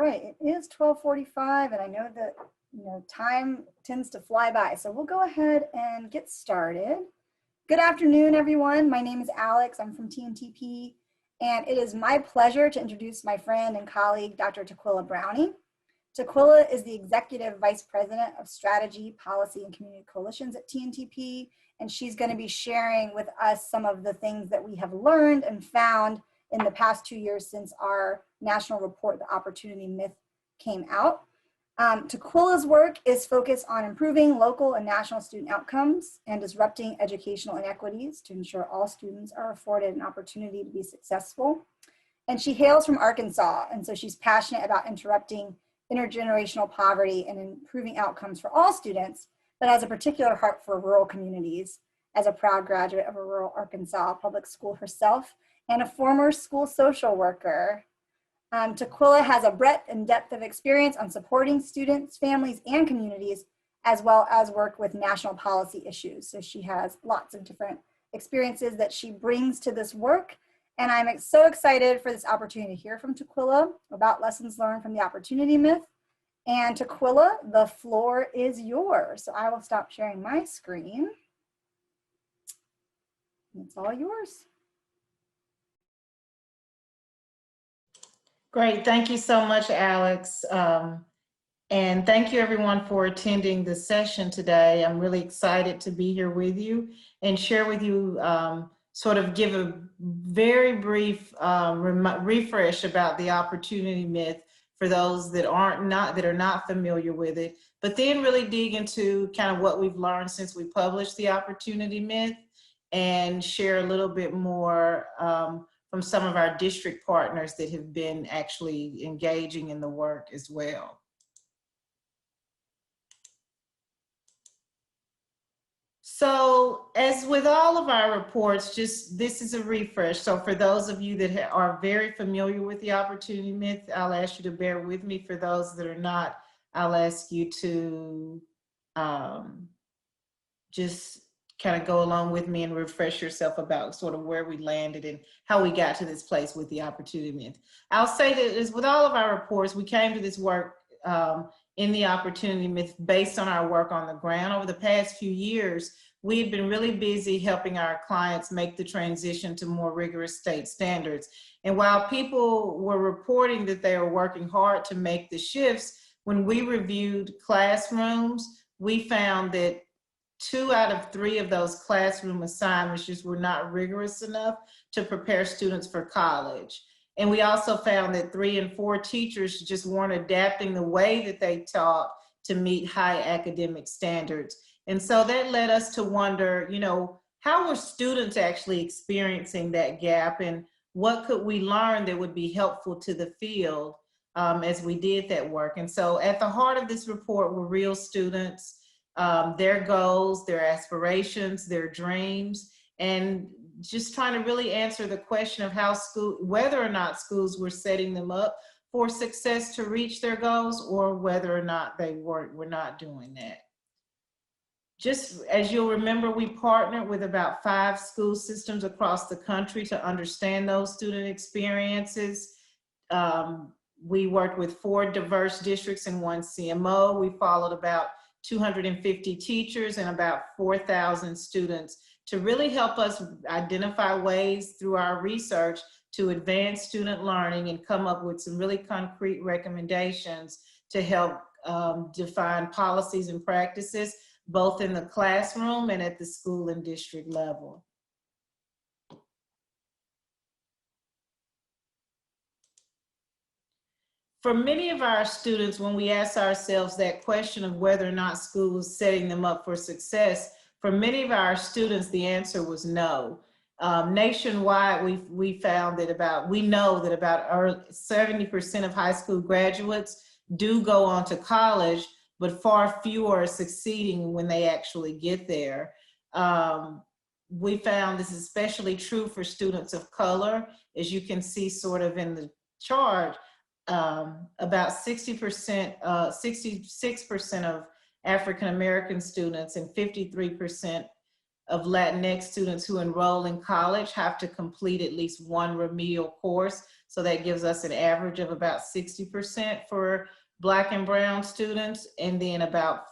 right, it is 12:45, and I know that time tends to fly by, so we'll go ahead and get started. Good afternoon, everyone. My name is Alex. I'm from TNTP, and it is my pleasure to introduce my friend and colleague, Dr. Tequila Brownie. Tequila is the Executive Vice President of Strategy, Policy, and Community Coalitions at TNTP, and she's going to be sharing with us some of the things that we have learned and found in the past 2 years since our national report, The Opportunity Myth, came out. Tequila's work is focused on improving local and national student outcomes and disrupting educational inequities to ensure all students are afforded an opportunity to be successful. And she hails from Arkansas, and so she's passionate about interrupting intergenerational poverty and improving outcomes for all students, but has a particular heart for rural communities as a proud graduate of a rural Arkansas public school herself and a former school social worker. Tequila has a breadth and depth of experience on supporting students, families, and communities, as well as work with national policy issues. So she has lots of different experiences that she brings to this work. And I'm so excited for this opportunity to hear from Tequila about lessons learned from the Opportunity Myth. And Tequila, the floor is yours. So I will stop sharing my screen. It's all yours. Great, thank you so much, Alex. And thank you everyone for attending the session today. I'm really excited to be here with you and share with you, sort of give a very brief refresh about the Opportunity Myth for those that are not familiar with it, but then really dig into kind of what we've learned since we published the Opportunity Myth and share a little bit more from some of our district partners that have been actually engaging in the work as well. So as with all of our reports, just this is a refresh. So for those of you that are very familiar with the Opportunity Myth, I'll ask you to bear with me. For those that are not, I'll ask you to just kind of go along with me and refresh yourself about sort of where we landed and how we got to this place with the Opportunity Myth. I'll say that as with all of our reports, we came to this work in the Opportunity Myth based on our work on the ground. Over the past few years, we had been really busy helping our clients make the transition to more rigorous state standards. And while people were reporting that they were working hard to make the shifts, when we reviewed classrooms, we found that 2 out of 3 of those classroom assignments just were not rigorous enough to prepare students for college. And we also found that 3 and 4 teachers just weren't adapting the way that they taught to meet high academic standards. And so that led us to wonder, how were students actually experiencing that gap, and what could we learn that would be helpful to the field as we did that work? And so at the heart of this report were real students, their goals, their aspirations, their dreams, and just trying to really answer the question of whether or not schools were setting them up for success to reach their goals, or whether or not they were not doing that. Just as you'll remember, we partnered with about 5 school systems across the country to understand those student experiences. We worked with 4 diverse districts and 1 CMO. We followed about 250 teachers and about 4,000 students to really help us identify ways through our research to advance student learning and come up with some really concrete recommendations to help define policies and practices, both in the classroom and at the school and district level. For many of our students, when we ask ourselves that question of whether or not school is setting them up for success, for many of our students, the answer was no. Nationwide, we found that we know that about 70% of high school graduates do go on to college, but far fewer are succeeding when they actually get there. We found this is especially true for students of color. As you can see sort of in the chart, about 66% of African American students and 53% of Latinx students who enroll in college have to complete at least one remedial course. So that gives us an average of about 60% for Black and Brown students, and then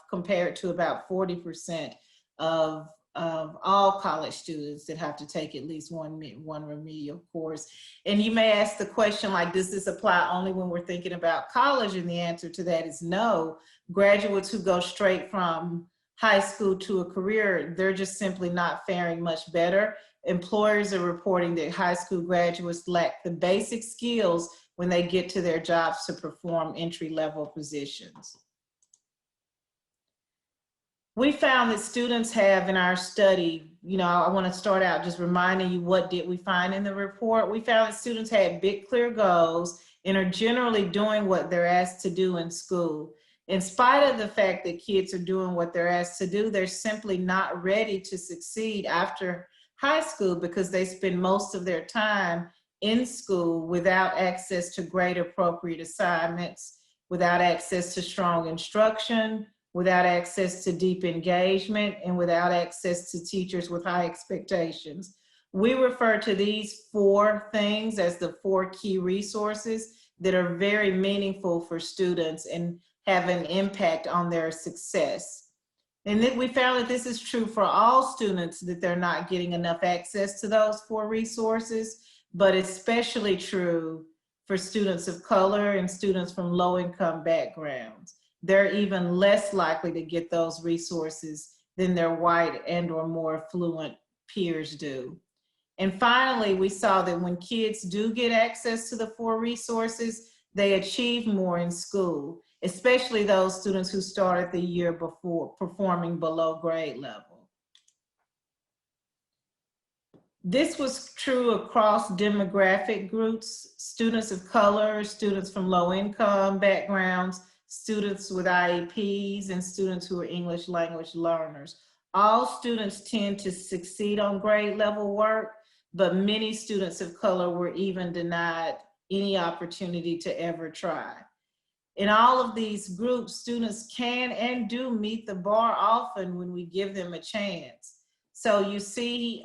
compared to about 40% of all college students that have to take at least one remedial course. And you may ask the question, like, does this apply only when we're thinking about college? And the answer to that is no. Graduates who go straight from high school to a career, they're just simply not faring much better. Employers are reporting that high school graduates lack the basic skills when they get to their jobs to perform entry-level positions. We found that students have in our study, I want to start out just reminding you what did we find in the report. We found that students had big, clear goals and are generally doing what they're asked to do in school. In spite of the fact that kids are doing what they're asked to do, they're simply not ready to succeed after high school because they spend most of their time in school without access to grade appropriate assignments, without access to strong instruction, without access to deep engagement, and without access to teachers with high expectations. We refer to these 4 things as the 4 key resources that are very meaningful for students and have an impact on their success. And then we found that this is true for all students, that they're not getting enough access to those 4 resources, but especially true for students of color and students from low-income backgrounds. They're even less likely to get those resources than their white and or more affluent peers do. And finally, we saw that when kids do get access to the 4 resources, they achieve more in school, especially those students who started the year before performing below grade level. This was true across demographic groups: students of color, students from low-income backgrounds, students with IEPs, and students who are English language learners. All students tend to succeed on grade level work, but many students of color were even denied any opportunity to ever try. In all of these groups, students can and do meet the bar often when we give them a chance. So you see,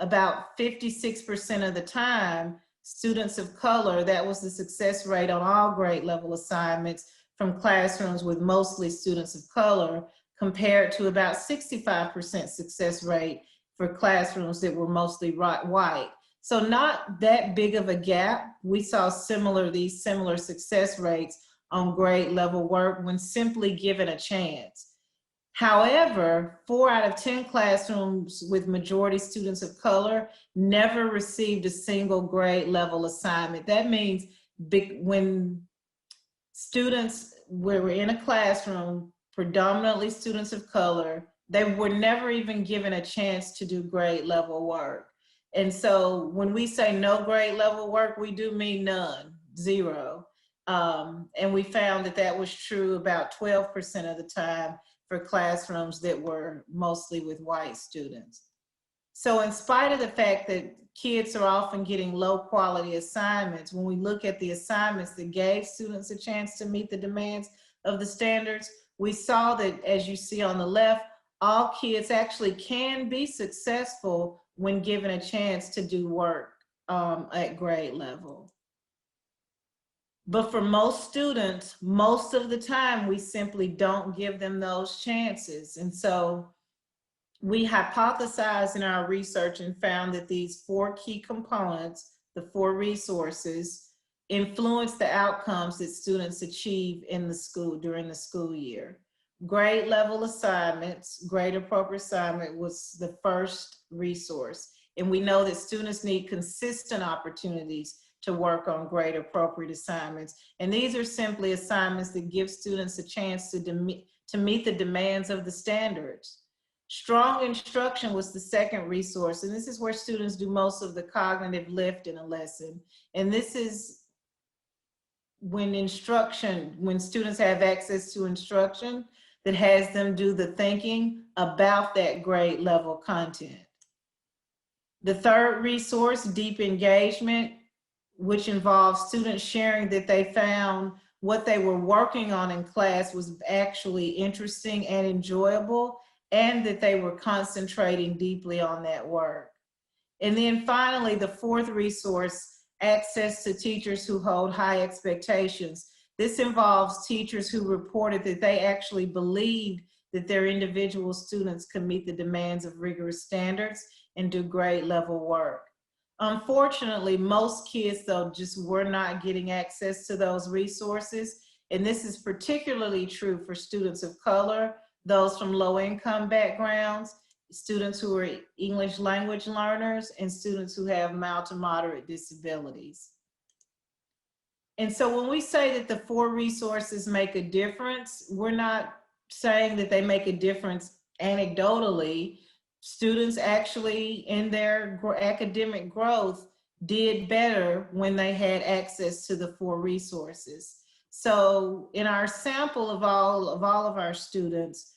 about 56% of the time, students of color, that was the success rate on all grade level assignments from classrooms with mostly students of color, compared to about 65% success rate for classrooms that were mostly white. So not that big of a gap. We saw these similar success rates on grade level work when simply given a chance. However, 4 out of 10 classrooms with majority students of color never received a single grade level assignment. That means when students were in a classroom, predominantly students of color, they were never even given a chance to do grade level work. And so when we say no grade level work, we do mean none, 0. And we found that that was true about 12% of the time for classrooms that were mostly with white students. So in spite of the fact that kids are often getting low quality assignments, when we look at the assignments that gave students a chance to meet the demands of the standards, we saw that, as you see on the left, all kids actually can be successful when given a chance to do work at grade level. But for most students, most of the time, we simply don't give them those chances. And so we hypothesized in our research and found that these 4 key components, the 4 resources, influence the outcomes that students achieve in the school during the school year. Grade level assignments, grade appropriate assignment was the first resource. And we know that students need consistent opportunities to work on grade appropriate assignments. And these are simply assignments that give students a chance to meet the demands of the standards. Strong instruction was the second resource, and this is where students do most of the cognitive lift in a lesson. And this is when students have access to instruction that has them do the thinking about that grade level content. The third resource, deep engagement, which involves students sharing that they found what they were working on in class was actually interesting and enjoyable, and that they were concentrating deeply on that work. And then finally, the fourth resource, access to teachers who hold high expectations. This involves teachers who reported that they actually believed that their individual students could meet the demands of rigorous standards and do grade level work. Unfortunately, most kids, though, just were not getting access to those resources. And this is particularly true for students of color, those from low-income backgrounds, students who are English language learners, and students who have mild to moderate disabilities. And so when we say that the four resources make a difference, we're not saying that they make a difference anecdotally. Students actually in their academic growth did better when they had access to the four resources. So in our sample of all of our students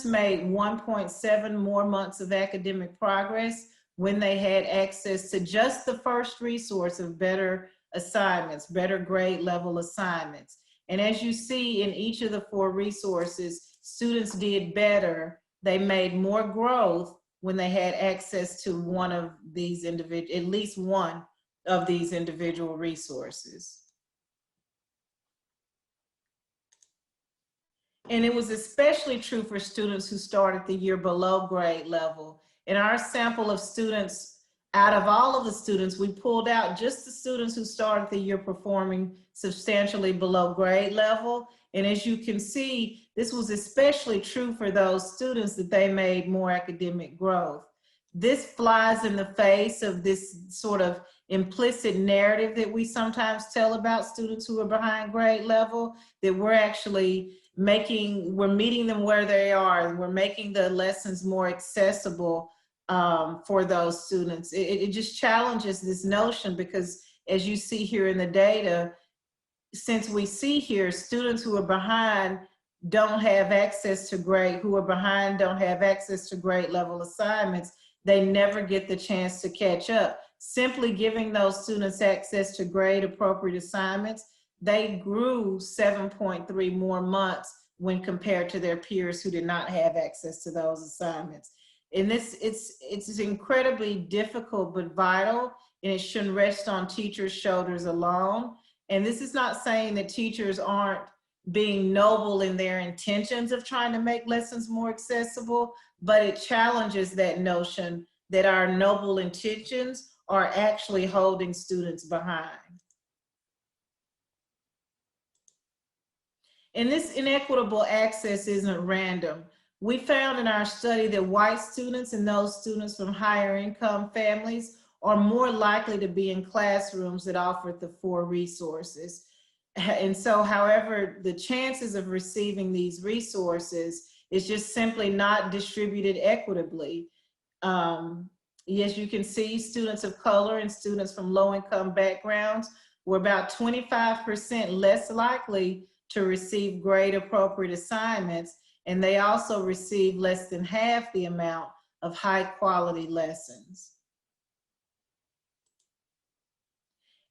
made 1.7 more months of academic progress when they had access to just the first resource of better assignments, better grade level assignments. And as you see in each of the four resources, students did better. They made more growth when they had access to one of these individual, at least one of these individual resources. And it was especially true for students who started the year below grade level. In our sample of students, out of all of the students, we pulled out just the students who started the year performing substantially below grade level. And as you can see, this was especially true for those students that they made more academic growth. This flies in the face of this sort of implicit narrative that we sometimes tell about students who are behind grade level, that we're actually we're meeting them where they are, and we're making the lessons more accessible for those students. It just challenges this notion, because as you see here in the data, since we see here students who are behind don't have access to grade level assignments, they never get the chance to catch up. Simply giving those students access to grade appropriate assignments, they grew 7.3 more months when compared to their peers who did not have access to those assignments. And it's incredibly difficult but vital, and it shouldn't rest on teachers' shoulders alone. And this is not saying that teachers aren't being noble in their intentions of trying to make lessons more accessible, but it challenges that notion that our noble intentions are actually holding students behind. And this inequitable access isn't random. We found in our study that white students and those students from higher income families are more likely to be in classrooms that offered the four resources. And so, however, the chances of receiving these resources is just simply not distributed equitably. As you can see, students of color and students from low-income backgrounds were about 25% less likely to receive grade appropriate assignments, and they also received less than half the amount of high quality lessons.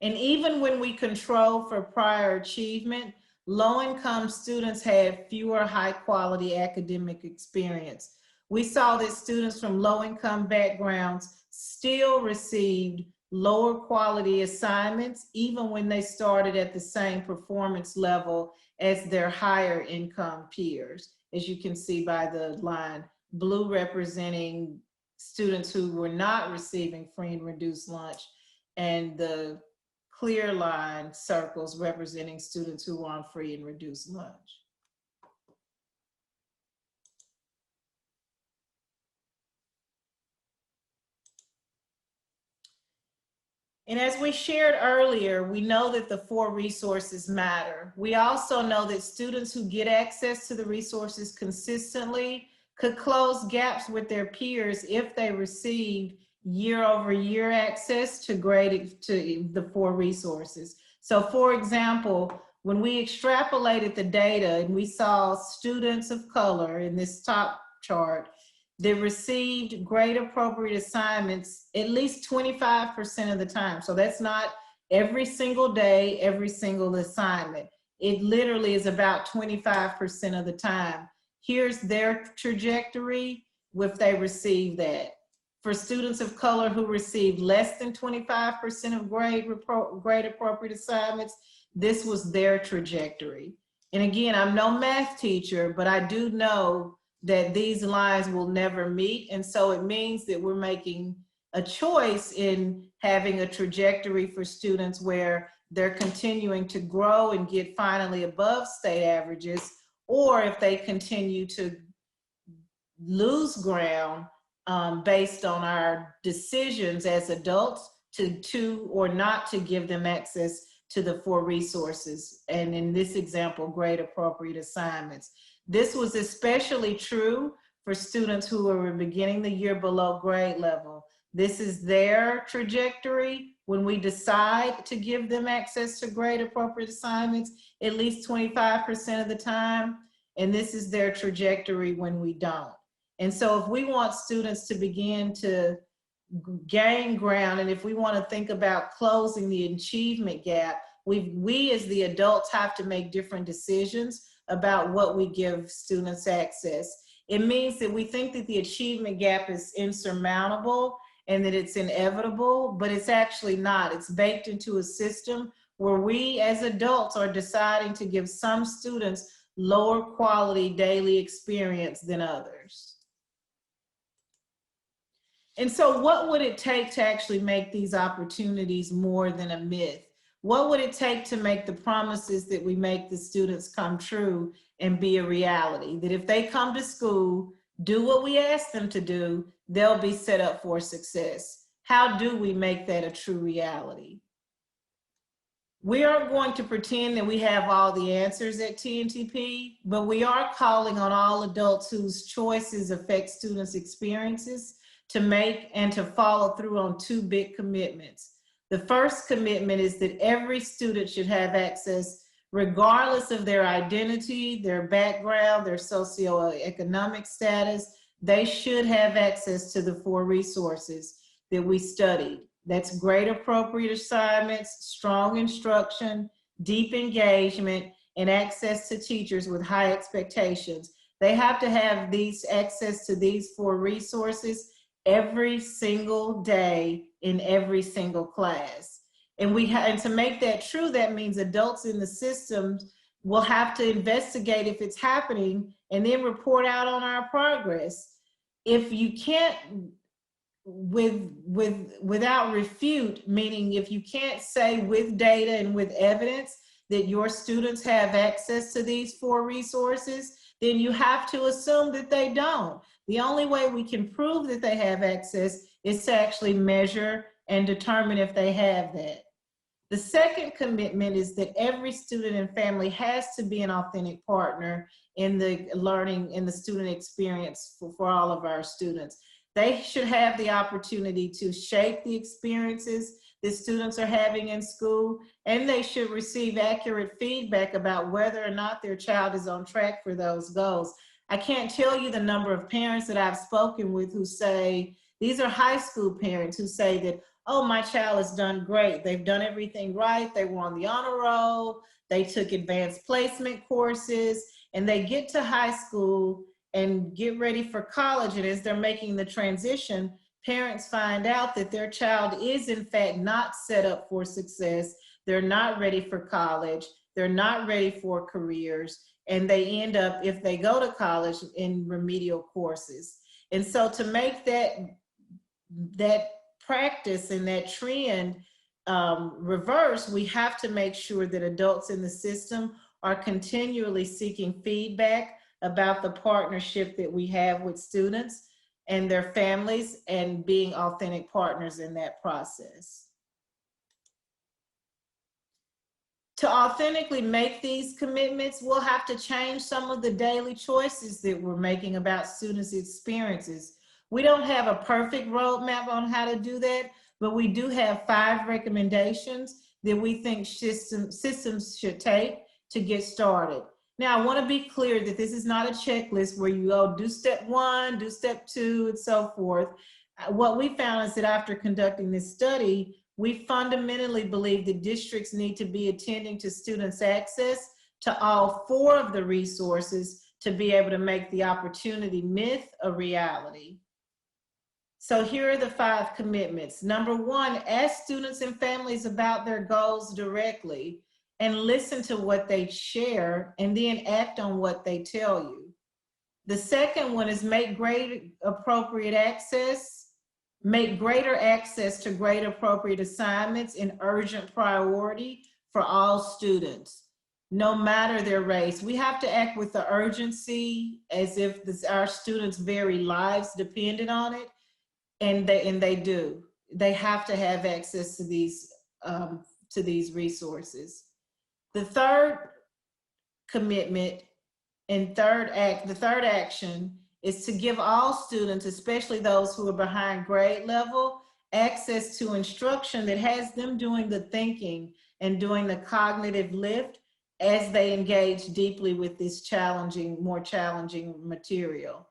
And even when we control for prior achievement, low-income students had fewer high-quality academic experience. We saw that students from low-income backgrounds still received lower quality assignments, even when they started at the same performance level as their higher income peers, as you can see by the line, blue representing students who were not receiving free and reduced lunch, and the clear line circles representing students who were on free and reduced lunch. And as we shared earlier, we know that the four resources matter. We also know that students who get access to the resources consistently could close gaps with their peers if they received year-over-year access to the four resources. So for example, when we extrapolated the data and we saw students of color in this top chart that received grade appropriate assignments at least 25% of the time. So that's not every single day, every single assignment. It literally is about 25% of the time. here's their trajectory if they receive that. For students of color who received less than 25% of grade appropriate assignments, this was their trajectory. And again, I'm no math teacher, but I do know that these lines will never meet. And so it means that we're making a choice in having a trajectory for students where they're continuing to grow and get finally above state averages, or if they continue to lose ground based on our decisions as adults to or not to give them access to the 4 resources. And in this example, grade appropriate assignments. This was especially true for students who were beginning the year below grade level. This is their trajectory when we decide to give them access to grade appropriate assignments at least 25% of the time. And this is their trajectory when we don't. And so if we want students to begin to gain ground, and if we want to think about closing the achievement gap, we as the adults have to make different decisions about what we give students access. It means that we think that the achievement gap is insurmountable and that it's inevitable, but it's actually not. It's baked into a system where we as adults are deciding to give some students lower quality daily experience than others. And so what would it take to actually make these opportunities more than a myth? What would it take to make the promises that we make the students come true and be a reality? That if they come to school, do what we ask them to do, they'll be set up for success. How do we make that a true reality? We aren't going to pretend that we have all the answers at TNTP, but we are calling on all adults whose choices affect students' experiences to make and to follow through on 2 big commitments. The first commitment is that every student should have access, regardless of their identity, their background, their socioeconomic status. They should have access to the 4 resources that we studied. That's grade appropriate assignments, strong instruction, deep engagement, and access to teachers with high expectations. They have to have access to these 4 resources every single day in every single class. And to make that true, that means adults in the system will have to investigate if it's happening and then report out on our progress. If you can't, without refute, meaning if you can't say with data and with evidence that your students have access to these 4 resources, then you have to assume that they don't. The only way we can prove that they have access is to actually measure and determine if they have that. The second commitment is that every student and family has to be an authentic partner in the learning, in the student experience for all of our students. They should have the opportunity to shape the experiences that students are having in school, and they should receive accurate feedback about whether or not their child is on track for those goals. I can't tell you the number of parents that I've spoken with who say, these are high school parents who say that, oh, my child has done great. They've done everything right. They were on the honor roll. They took advanced placement courses, and they get to high school and get ready for college. And as they're making the transition, parents find out that their child is in fact not set up for success. They're not ready for college. They're not ready for careers. And they end up, if they go to college, in remedial courses. And so to make that practice and that trend reverse, we have to make sure that adults in the system are continually seeking feedback about the partnership that we have with students and their families and being authentic partners in that process. To authentically make these commitments, we'll have to change some of the daily choices that we're making about students' experiences. We don't have a perfect roadmap on how to do that, but we do have 5 recommendations that we think systems should take to get started. Now, I want to be clear that this is not a checklist where you go do step 1, do step 2, and so forth. What we found is that after conducting this study, we fundamentally believe that districts need to be attending to students' access to all 4 of the resources to be able to make the opportunity myth a reality. So here are the 5 commitments. Number 1, ask students and families about their goals directly and listen to what they share and then act on what they tell you. The second one is make greater access to grade appropriate assignments in urgent priority for all students, no matter their race. We have to act with the urgency as if our students' very lives depended on it, and they do. They have to have access to these resources. The third commitment and the third action is to give all students, especially those who are behind grade level, access to instruction that has them doing the thinking and doing the cognitive lift as they engage deeply with this more challenging material.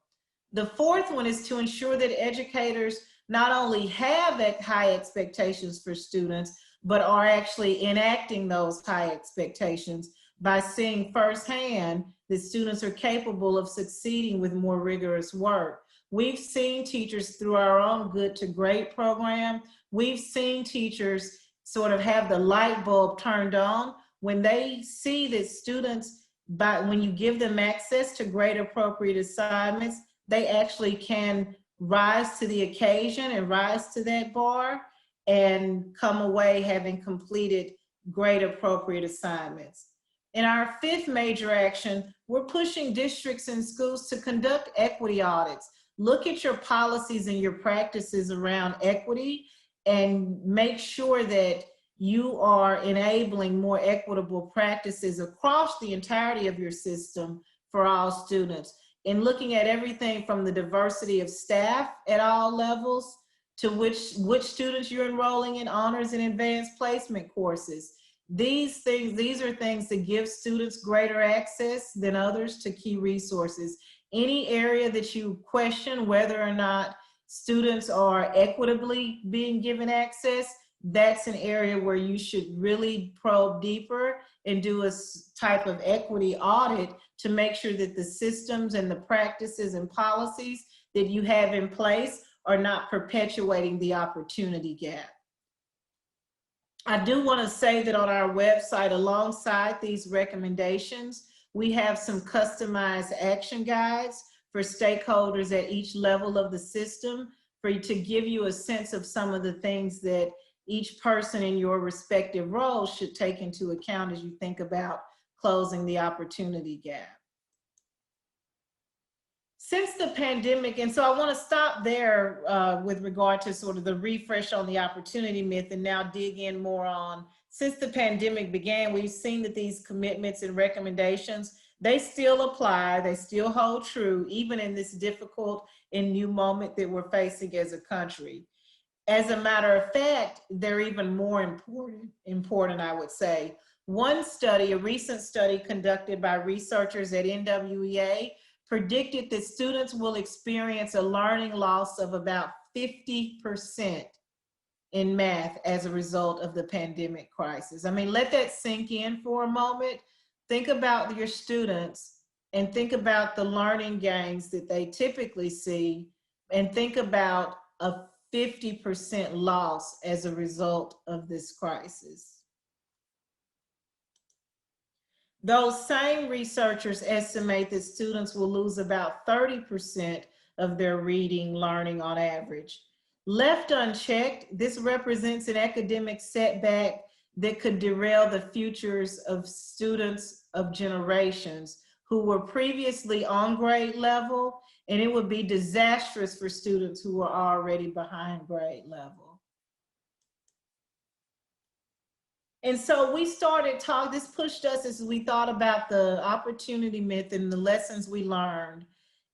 The fourth one is to ensure that educators not only have high expectations for students, but are actually enacting those high expectations by seeing firsthand that students are capable of succeeding with more rigorous work. We've seen teachers through our own Good to Great program, we've seen teachers sort of have the light bulb turned on when they see that students, when you give them access to grade appropriate assignments, they actually can rise to the occasion and rise to that bar and come away having completed grade appropriate assignments. In our 5th major action, we're pushing districts and schools to conduct equity audits. Look at your policies and your practices around equity and make sure that you are enabling more equitable practices across the entirety of your system for all students. And looking at everything from the diversity of staff at all levels to which students you're enrolling in honors and advanced placement courses. These are things that give students greater access than others to key resources. Any area that you question whether or not students are equitably being given access, that's an area where you should really probe deeper and do a type of equity audit to make sure that the systems and the practices and policies that you have in place are not perpetuating the opportunity gap. I do want to say that on our website, alongside these recommendations, we have some customized action guides for stakeholders at each level of the system to give you a sense of some of the things that each person in your respective role should take into account as you think about closing the opportunity gap. Since the pandemic, and so I want to stop there with regard to sort of the refresh on the opportunity myth and now dig in more on, since the pandemic began, we've seen that these commitments and recommendations, they still apply, they still hold true, even in this difficult and new moment that we're facing as a country. As a matter of fact, they're even more important, I would say. One study, a recent study conducted by researchers at NWEA, predicted that students will experience a learning loss of about 50% in math as a result of the pandemic crisis. I mean, let that sink in for a moment. Think about your students and think about the learning gains that they typically see, and think about a 50% loss as a result of this crisis. Those same researchers estimate that students will lose about 30% of their reading learning on average. Left unchecked, this represents an academic setback that could derail the futures of students of generations who were previously on grade level, and it would be disastrous for students who are already behind grade level. And so we started talking, this pushed us as we thought about the opportunity myth and the lessons we learned.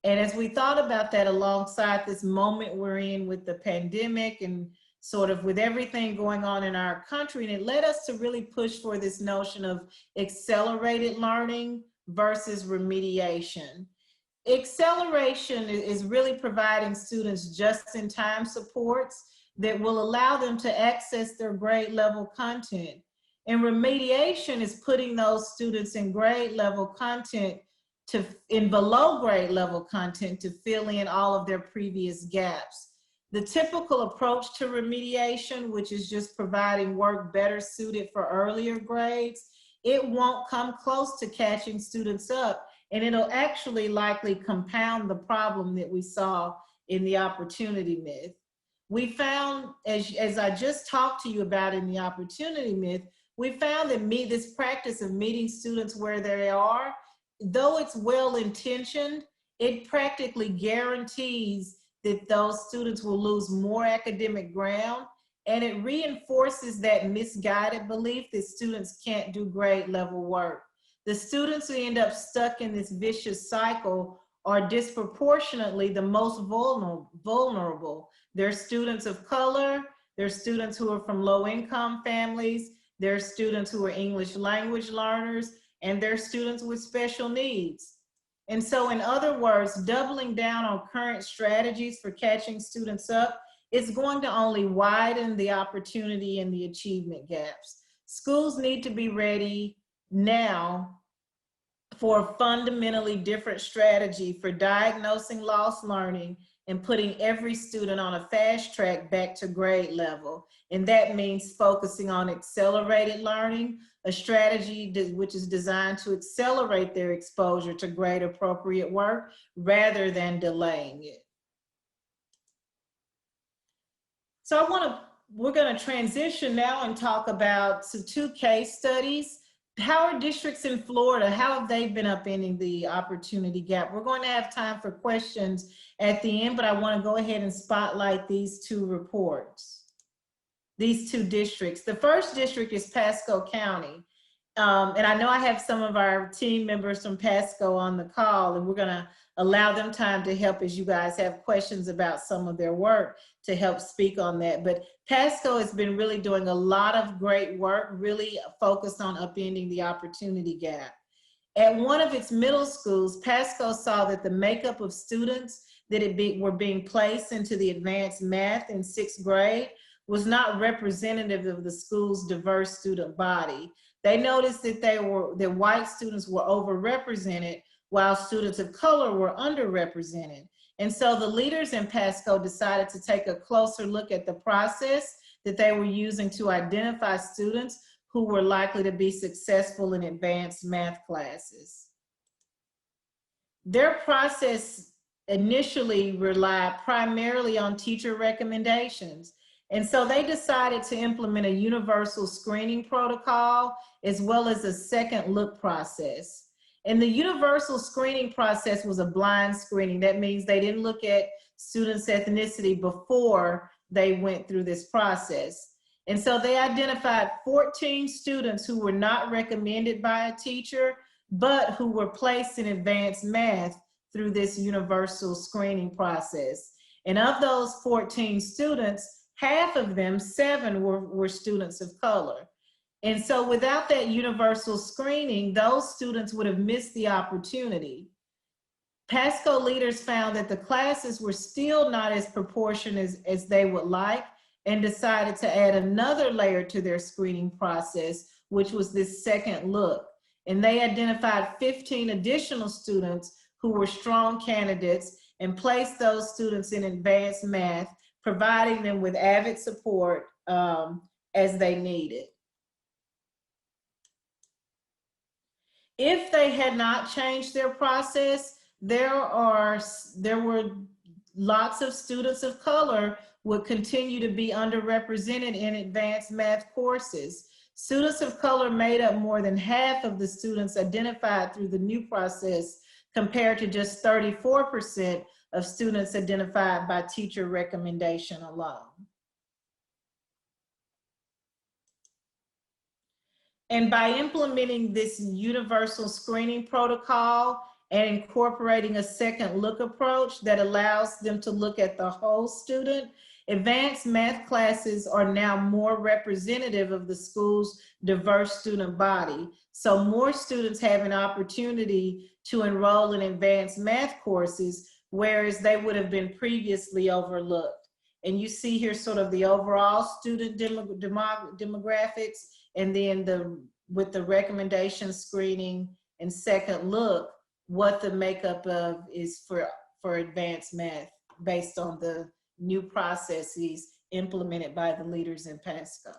And as we thought about that alongside this moment we're in with the pandemic and sort of with everything going on in our country, and it led us to really push for this notion of accelerated learning versus remediation. Acceleration is really providing students just-in-time supports that will allow them to access their grade level content. And remediation is putting those students in grade level content in below grade level content to fill in all of their previous gaps. The typical approach to remediation, which is just providing work better suited for earlier grades, it won't come close to catching students up, and it'll actually likely compound the problem that we saw in the opportunity myth. We found, as I just talked to you about in the opportunity myth, we found that this practice of meeting students where they are, though it's well-intentioned, it practically guarantees that those students will lose more academic ground, and it reinforces that misguided belief that students can't do grade level work. The students who end up stuck in this vicious cycle are disproportionately the most vulnerable. They're students of color, they're students who are from low-income families, they're students who are English language learners, and they're students with special needs. And so in other words, doubling down on current strategies for catching students up is going to only widen the opportunity and the achievement gaps. Schools need to be ready now for a fundamentally different strategy for diagnosing lost learning and putting every student on a fast track back to grade level. And that means focusing on accelerated learning, a strategy which is designed to accelerate their exposure to grade appropriate work rather than delaying it. So we're gonna transition now and talk about two case studies. How are districts in Florida, how have they been upending the opportunity gap? We're going to have time for questions at the end, but I want to go ahead and spotlight these two reports, these two districts. The first district is Pasco County. And I know I have some of our team members from Pasco on the call, and we're going to allow them time to help as you guys have questions about some of their work to help speak on that. But Pasco has been really doing a lot of great work, really focused on upending the opportunity gap. At one of its middle schools, Pasco saw that the makeup of students that were being placed into the advanced math in 6th grade was not representative of the school's diverse student body. They noticed that white students were overrepresented while students of color were underrepresented. And so the leaders in Pasco decided to take a closer look at the process that they were using to identify students who were likely to be successful in advanced math classes. Their process initially relied primarily on teacher recommendations. And so they decided to implement a universal screening protocol as well as a second look process. And the universal screening process was a blind screening. That means they didn't look at students' ethnicity before they went through this process. And so they identified 14 students who were not recommended by a teacher, but who were placed in advanced math through this universal screening process. And of those 14 students, half of them, 7, were students of color. And so without that universal screening, those students would have missed the opportunity. Pasco leaders found that the classes were still not as proportionate as they would like, and decided to add another layer to their screening process, which was this second look. And they identified 15 additional students who were strong candidates and placed those students in advanced math, providing them with avid support as they needed. If they had not changed their process, there were lots of students of color would continue to be underrepresented in advanced math courses. Students of color made up more than half of the students identified through the new process, compared to just 34% of students identified by teacher recommendation alone. And by implementing this universal screening protocol and incorporating a second look approach that allows them to look at the whole student, advanced math classes are now more representative of the school's diverse student body. So more students have an opportunity to enroll in advanced math courses, whereas they would have been previously overlooked. And you see here sort of the overall student demographics, and then with the recommendation screening and second look, what the makeup of is for advanced math based on the new processes implemented by the leaders in Pasco.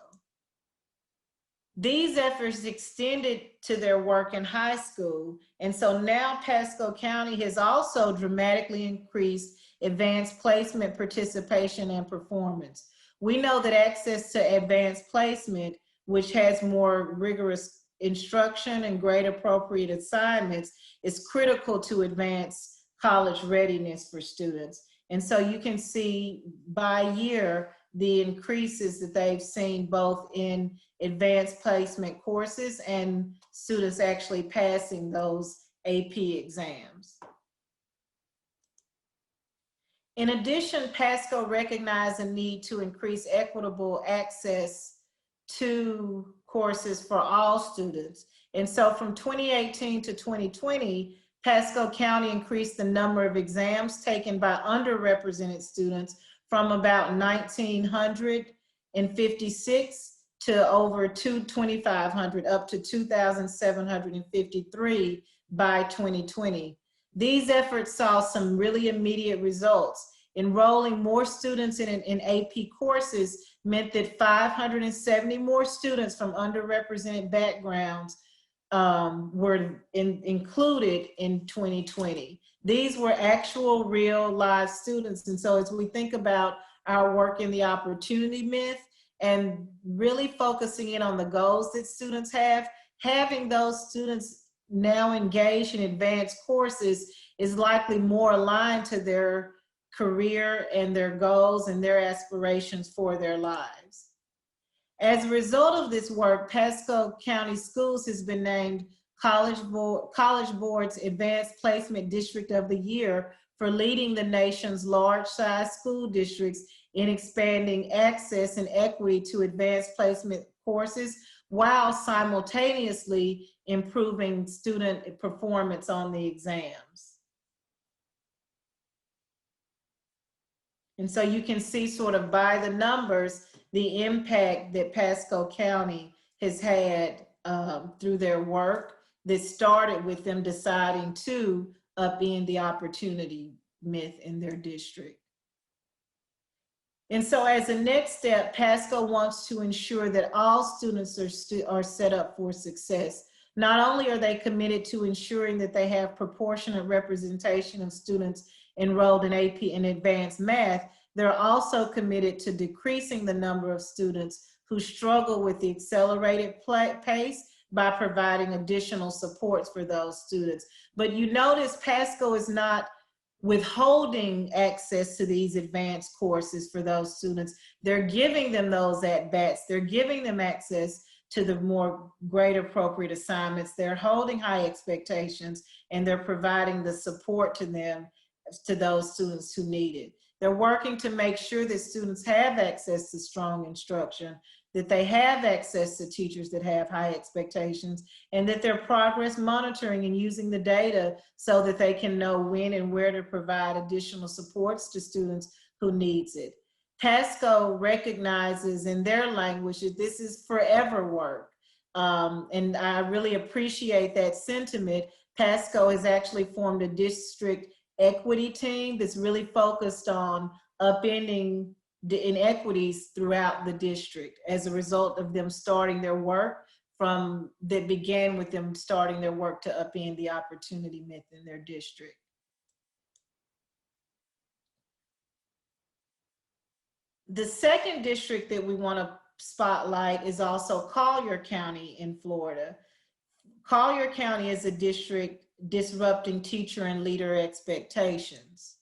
These efforts extended to their work in high school, and so now Pasco County has also dramatically increased advanced placement participation and performance. We know that access to advanced placement, which has more rigorous instruction and grade appropriate assignments, is critical to advance college readiness for students. And so you can see by year the increases that they've seen both in advanced placement courses and students actually passing those AP exams. In addition, Pasco recognized a need to increase equitable access to courses for all students. And so from 2018 to 2020, Pasco County increased the number of exams taken by underrepresented students from about 1,956 to over 2,500, up to 2,753 by 2020. These efforts saw some really immediate results. Enrolling more students in AP courses meant that 570 more students from underrepresented backgrounds were included in 2020. These were actual real live students. And so as we think about our work in the opportunity myth and really focusing in on the goals that students have, having those students now engaged in advanced courses is likely more aligned to their career and their goals and their aspirations for their lives. As a result of this work, Pasco County Schools has been named College Board's Advanced Placement District of the Year for leading the nation's large-size school districts in expanding access and equity to advanced placement courses while simultaneously improving student performance on the exams. And so you can see sort of by the numbers, the impact that Pasco County has had through their work that started with them deciding to upend the opportunity myth in their district. And so as a next step, Pasco wants to ensure that all students are set up for success. Not only are they committed to ensuring that they have proportionate representation of students enrolled in AP and advanced math, they're also committed to decreasing the number of students who struggle with the accelerated pace by providing additional supports for those students. But you notice Pasco is not withholding access to these advanced courses for those students. They're giving them those at-bats. They're giving them access to the more grade appropriate assignments. They're holding high expectations and they're providing the support to them, to those students who need it. They're working to make sure that students have access to strong instruction, that they have access to teachers that have high expectations, and that they're progress monitoring and using the data so that they can know when and where to provide additional supports to students who needs it. Pasco recognizes in their language that this is forever work. And I really appreciate that sentiment. Pasco has actually formed a district equity team that's really focused on upending the inequities throughout the district as a result of them starting their work that began with them starting their work to upend the opportunity myth in their district. The second district that we want to spotlight is also Collier County in Florida. Collier County is a district disrupting teacher and leader expectations.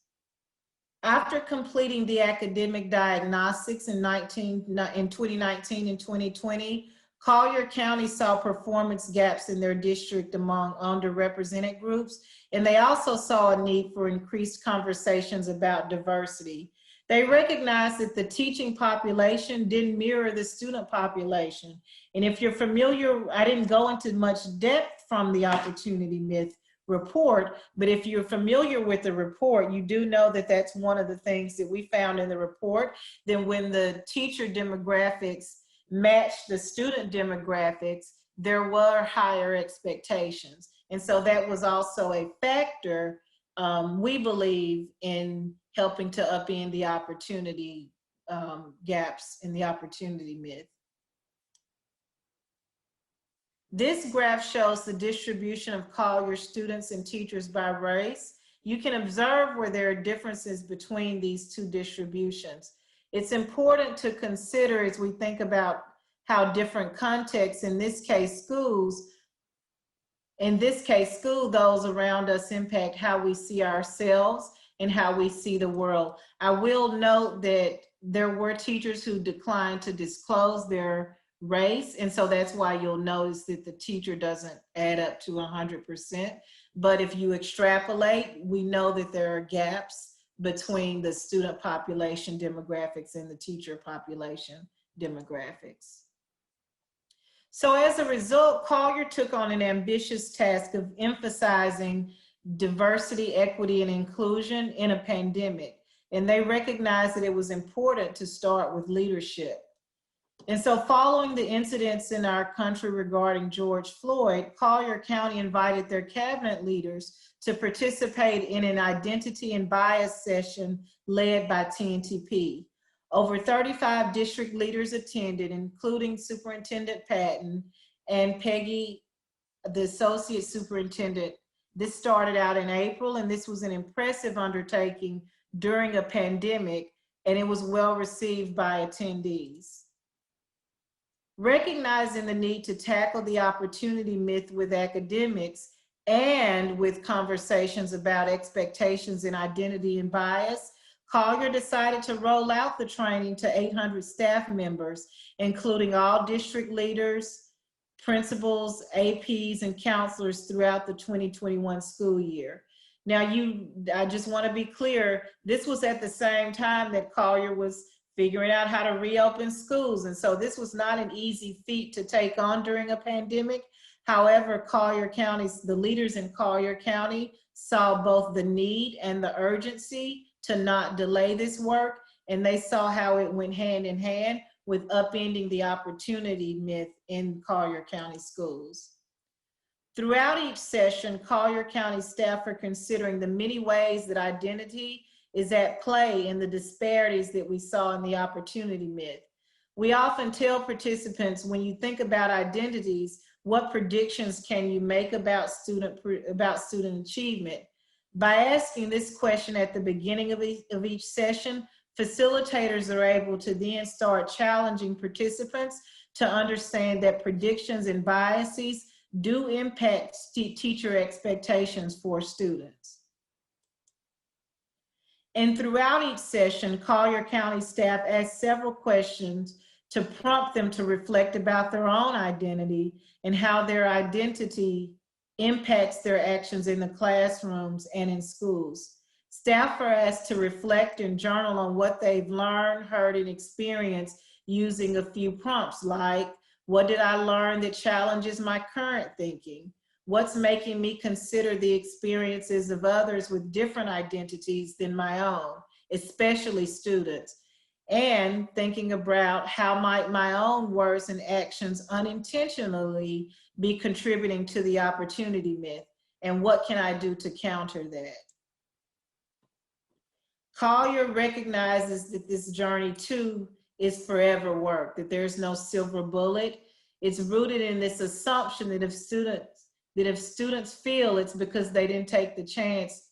After completing the academic diagnostics in 2019 and 2020, Collier County saw performance gaps in their district among underrepresented groups, and they also saw a need for increased conversations about diversity. They recognized that the teaching population didn't mirror the student population. And if you're familiar, I didn't go into much depth from the opportunity myth report, but if you're familiar with the report, you do know that that's one of the things that we found in the report, that when the teacher demographics matched the student demographics, there were higher expectations. And so that was also a factor, we believe, in helping to upend the opportunity gaps in the opportunity myth. This graph shows the distribution of Collier students and teachers by race. You can observe where there are differences between these two distributions. It's important to consider as we think about how different contexts, in this case schools, those around us impact how we see ourselves and how we see the world. I will note that there were teachers who declined to disclose their race, and so that's why you'll notice that the teacher doesn't add up to 100%. But if you extrapolate, we know that there are gaps between the student population demographics and the teacher population demographics. So as a result, Collier took on an ambitious task of emphasizing diversity, equity, and inclusion in a pandemic. And they recognized that it was important to start with leadership. And so following the incidents in our country regarding George Floyd, Collier County invited their cabinet leaders to participate in an identity and bias session led by TNTP. Over 35 district leaders attended, including Superintendent Patton and Peggy, the Associate Superintendent. This started out in April, and this was an impressive undertaking during a pandemic, and it was well received by attendees. Recognizing the need to tackle the opportunity myth with academics and with conversations about expectations in identity and bias, Collier decided to roll out the training to 800 staff members, including all district leaders, principals, APs, and counselors throughout the 2021 school year. Now, I just want to be clear, this was at the same time that Collier was figuring out how to reopen schools. And so this was not an easy feat to take on during a pandemic. However, the leaders in Collier County saw both the need and the urgency to not delay this work, and they saw how it went hand in hand with upending the opportunity myth in Collier County schools. Throughout each session, Collier County staff are considering the many ways that identity is at play in the disparities that we saw in the opportunity myth. We often tell participants, when you think about identities, what predictions can you make about student achievement? By asking this question at the beginning of each session, facilitators are able to then start challenging participants to understand that predictions and biases do impact teacher expectations for students. And throughout each session, Collier County staff asked several questions to prompt them to reflect about their own identity and how their identity impacts their actions in the classrooms and in schools. Staff are asked to reflect and journal on what they've learned, heard, and experienced using a few prompts like, what did I learn that challenges my current thinking? What's making me consider the experiences of others with different identities than my own, especially students? And thinking about how might my own words and actions unintentionally be contributing to the opportunity myth, and what can I do to counter that? Collier recognizes that this journey too is forever work, that there's no silver bullet. It's rooted in this assumption that if students feel it's because they didn't take the chance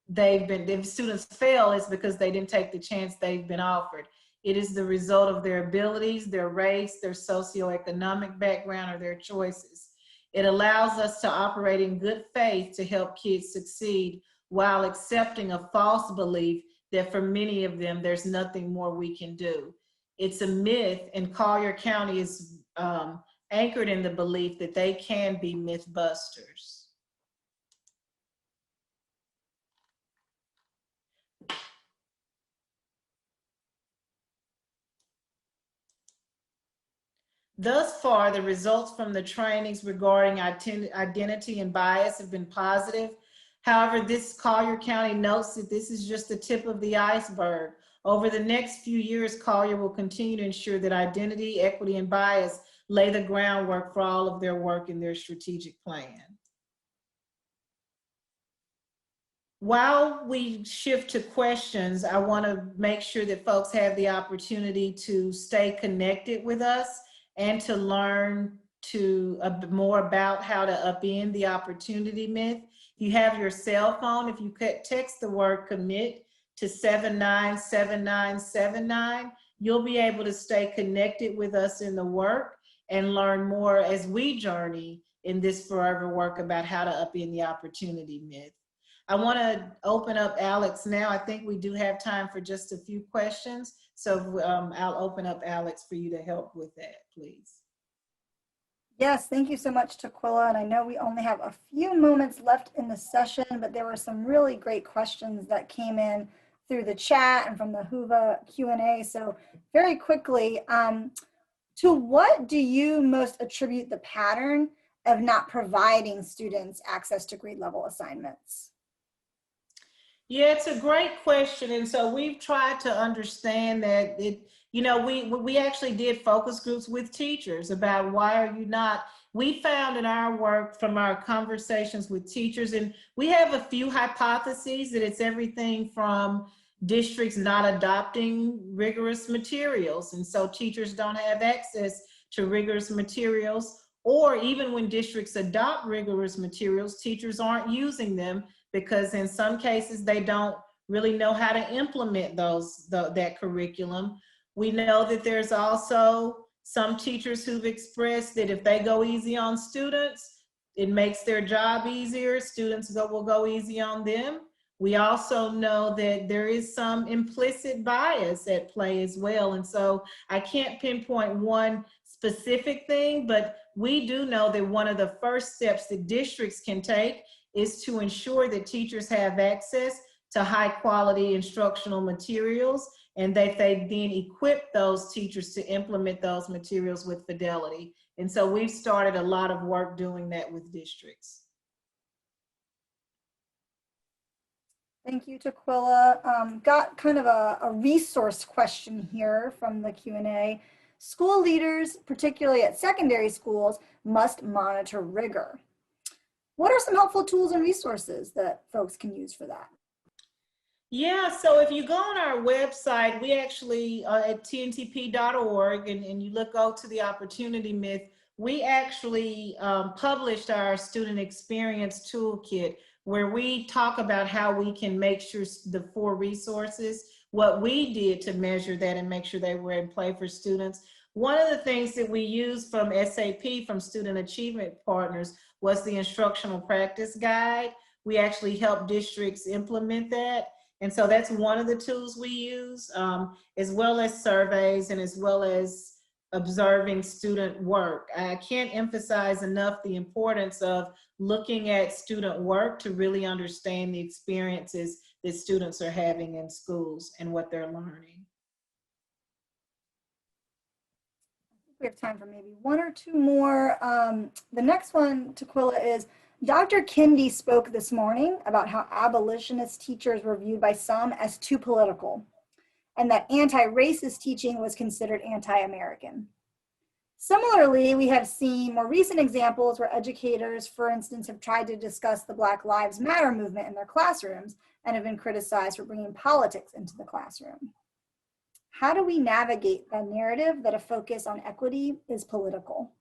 if students fail, it's because they didn't take the chance they've been offered. It is the result of their abilities, their race, their socioeconomic background, or their choices. It allows us to operate in good faith to help kids succeed while accepting a false belief that for many of them, there's nothing more we can do. It's a myth, and Collier County is anchored in the belief that they can be myth busters. Thus far, the results from the trainings regarding identity and bias have been positive. However, this Collier County notes that this is just the tip of the iceberg. Over the next few years, Collier will continue to ensure that identity, equity, and bias lay the groundwork for all of their work in their strategic plan. While we shift to questions, I want to make sure that folks have the opportunity to stay connected with us and to learn more about how to upend the opportunity myth. You have your cell phone. If you could text the word commit to 797979, you'll be able to stay connected with us in the work and learn more as we journey in this forever work about how to upend the opportunity myth. I want to open up Alex now. I think we do have time for just a few questions. So I'll open up Alex for you to help with that, please. Yes, thank you so much, Tequila. And I know we only have a few moments left in the session, but there were some really great questions that came in through the chat and from the Whova Q&A. So very quickly, to what do you most attribute the pattern of not providing students access to grade level assignments? Yeah, it's a great question. And so we've tried to understand that we actually did focus groups with teachers about why are you not. We found in our work from our conversations with teachers, and we have a few hypotheses that it's everything from districts not adopting rigorous materials. And so teachers don't have access to rigorous materials, or even when districts adopt rigorous materials, teachers aren't using them because in some cases they don't really know how to implement that curriculum. We know that there's also some teachers who've expressed that if they go easy on students, it makes their job easier. Students will go easy on them. We also know that there is some implicit bias at play as well. And so I can't pinpoint one specific thing, but we do know that one of the first steps that districts can take is to ensure that teachers have access to high quality instructional materials and that they then equip those teachers to implement those materials with fidelity. And so we've started a lot of work doing that with districts. Thank you, Tequila. Got kind of a resource question here from the Q&A. School leaders, particularly at secondary schools, must monitor rigor. What are some helpful tools and resources that folks can use for that? Yeah, so if you go on our website, we actually at tntp.org and you go to the opportunity myth, we actually published our student experience toolkit where we talk about how we can make sure the 4 resources, what we did to measure that and make sure they were in play for students. One of the things that we used from SAP, from Student Achievement Partners, was the instructional practice guide. We actually help districts implement that. And so that's one of the tools we use, as well as surveys and as well as observing student work. I can't emphasize enough the importance of looking at student work to really understand the experiences that students are having in schools and what they're learning. We have time for maybe 1 or 2 more. The next one, Tequila, is Dr. Kendi spoke this morning about how abolitionist teachers were viewed by some as too political, and that anti-racist teaching was considered anti-American. Similarly, we have seen more recent examples where educators, for instance, have tried to discuss the Black Lives Matter movement in their classrooms and have been criticized for bringing politics into the classroom. How do we navigate the narrative that a focus on equity is political?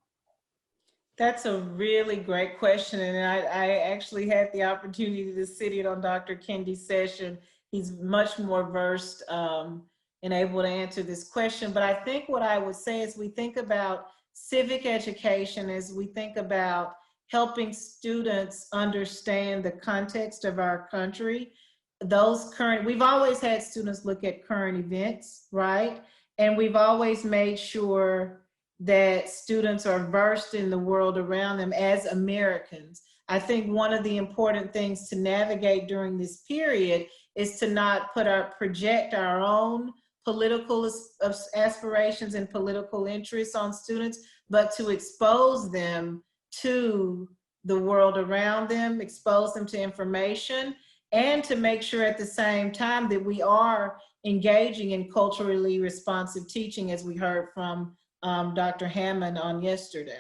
That's a really great question. And I actually had the opportunity to sit in on Dr. Kendi's session. He's much more versed and able to answer this question. But I think what I would say is we think about civic education as we think about helping students understand the context of our country. We've always had students look at current events, right? And we've always made sure that students are versed in the world around them as Americans. I think one of the important things to navigate during this period is to not project our own political aspirations and political interests on students, but to expose them to the world around them, expose them to information, and to make sure at the same time that we are engaging in culturally responsive teaching, as we heard from Dr. Hammond on yesterday.